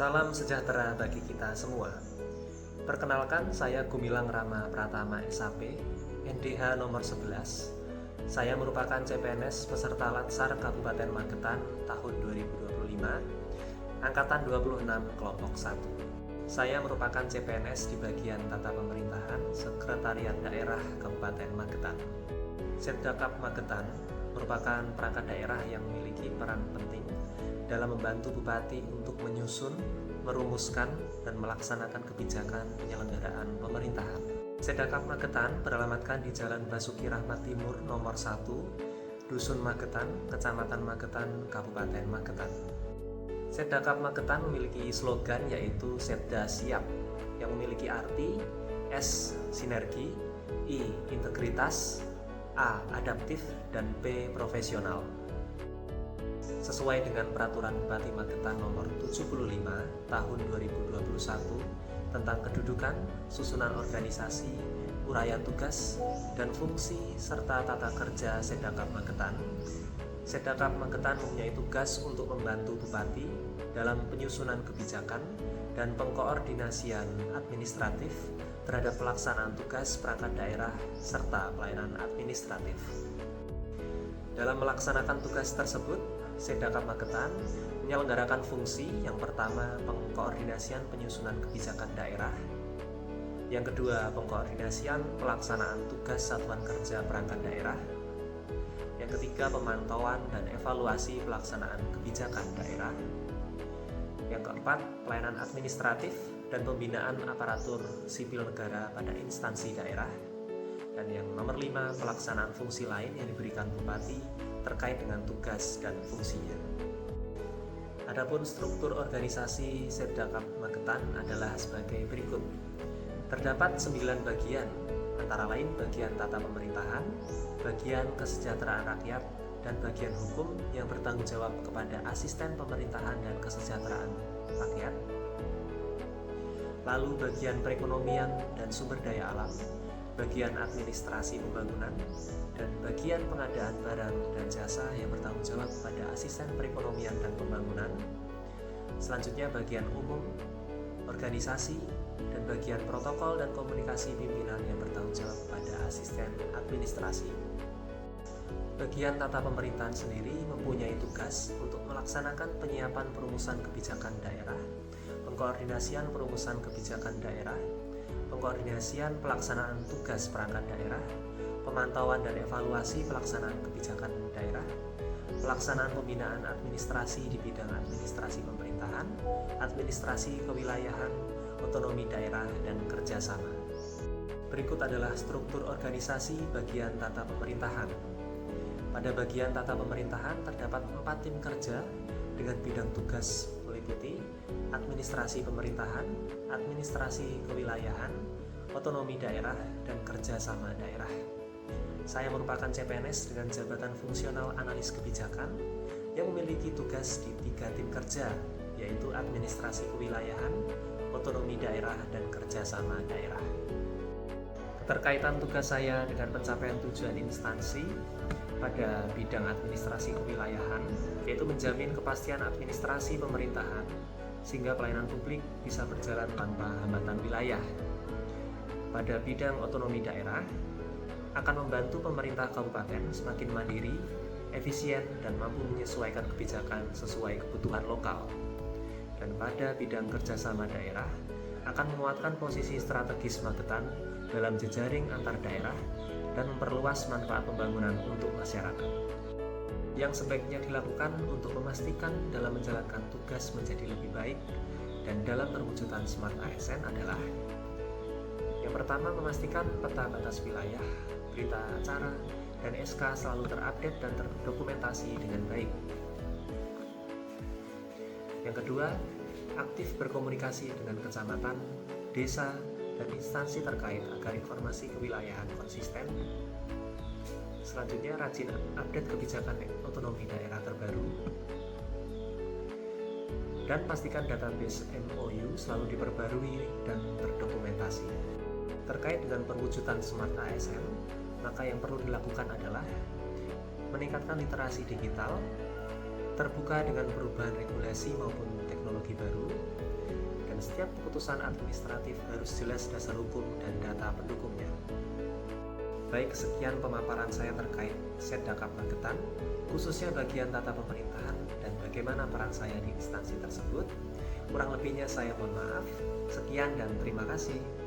Salam sejahtera bagi kita semua. Perkenalkan, saya Gumilang Rama Pratama SAP, NDH nomor 11. Saya merupakan CPNS peserta Latsar Kabupaten Magetan tahun 2025, angkatan 26 kelompok 1. Saya merupakan CPNS di bagian Tata Pemerintahan Sekretariat Daerah Kabupaten Magetan. Setdakap Magetan merupakan perangkat daerah yang memiliki peran penting dalam membantu Bupati untuk menyusun, merumuskan, dan melaksanakan kebijakan penyelenggaraan pemerintahan. Setdakap Magetan beralamatkan di Jalan Basuki Rahmat Timur nomor 1, Dusun Magetan, Kecamatan Magetan, Kabupaten Magetan. Setdakap Magetan memiliki slogan yaitu Setda Siap, yang memiliki arti S. Sinergi, I. Integritas, A. Adaptif, dan P. Profesional. Sesuai dengan Peraturan Bupati Magetan nomor 75 tahun 2021 tentang kedudukan, susunan organisasi, uraian tugas, dan fungsi serta tata kerja Setdakap Magetan. Setdakap Magetan mempunyai tugas untuk membantu Bupati dalam penyusunan kebijakan dan pengkoordinasian administratif terhadap pelaksanaan tugas perangkat daerah serta pelayanan administratif. Dalam melaksanakan tugas tersebut, Setdakap Magetan menyelenggarakan fungsi yang pertama pengkoordinasian penyusunan kebijakan daerah, yang kedua pengkoordinasian pelaksanaan tugas satuan kerja perangkat daerah, yang ketiga pemantauan dan evaluasi pelaksanaan kebijakan daerah, yang keempat pelayanan administratif dan pembinaan aparatur sipil negara pada instansi daerah, dan yang nomor 5 pelaksanaan fungsi lain yang diberikan Bupati terkait dengan tugas dan fungsinya. Adapun struktur organisasi Setdakap Magetan adalah sebagai berikut. Terdapat 9 bagian, antara lain bagian tata pemerintahan, bagian kesejahteraan rakyat, dan bagian hukum yang bertanggung jawab kepada asisten pemerintahan dan kesejahteraan rakyat. Lalu bagian perekonomian dan sumber daya alam, bagian administrasi pembangunan, dan bagian pengadaan barang dan jasa yang bertanggung jawab kepada asisten perekonomian dan pembangunan. Selanjutnya bagian umum, organisasi, dan bagian protokol dan komunikasi pimpinan yang bertanggung jawab kepada asisten administrasi. Bagian tata pemerintahan sendiri mempunyai tugas untuk melaksanakan penyiapan perumusan kebijakan daerah, pengkoordinasian perumusan kebijakan daerah, pengkoordinasian pelaksanaan tugas perangkat daerah, pemantauan dan evaluasi pelaksanaan kebijakan daerah, pelaksanaan pembinaan administrasi di bidang administrasi pemerintahan, administrasi kewilayahan, otonomi daerah, dan kerjasama. Berikut adalah struktur organisasi bagian tata pemerintahan. Pada bagian tata pemerintahan terdapat 4 tim kerja dengan bidang tugas meliputi administrasi pemerintahan, administrasi kewilayahan, otonomi daerah, dan kerjasama daerah. Saya merupakan CPNS dengan jabatan fungsional analis kebijakan yang memiliki tugas di 3 tim kerja, yaitu administrasi kewilayahan, otonomi daerah, dan kerjasama daerah. Keterkaitan tugas saya dengan pencapaian tujuan instansi pada bidang administrasi kewilayahan, yaitu menjamin kepastian administrasi pemerintahan sehingga pelayanan publik bisa berjalan tanpa hambatan wilayah. Pada bidang otonomi daerah, akan membantu pemerintah kabupaten semakin mandiri, efisien, dan mampu menyesuaikan kebijakan sesuai kebutuhan lokal. Dan pada bidang kerjasama daerah, akan menguatkan posisi strategis Magetan dalam jejaring antar daerah dan memperluas manfaat pembangunan untuk masyarakat. Yang sebaiknya dilakukan untuk memastikan dalam menjalankan tugas menjadi lebih baik dan dalam perwujudan Smart ASN adalah: yang pertama, memastikan peta batas wilayah, berita acara, dan SK selalu terupdate dan terdokumentasi dengan baik. Yang kedua, aktif berkomunikasi dengan kecamatan, desa, dan instansi terkait agar informasi kewilayahan konsisten. Selanjutnya, rajin update kebijakan otonomi daerah terbaru. Dan pastikan database MOU selalu diperbarui dan terdokumentasi. Terkait dengan perwujudan Smart ASN, maka yang perlu dilakukan adalah meningkatkan literasi digital, terbuka dengan perubahan regulasi maupun teknologi baru, setiap keputusan administratif harus jelas dasar hukum dan data pendukungnya. Baik, sekian pemaparan saya terkait Seddakap Magetan, khususnya bagian tata pemerintahan dan bagaimana peran saya di instansi tersebut. Kurang lebihnya saya mohon maaf. Sekian dan terima kasih.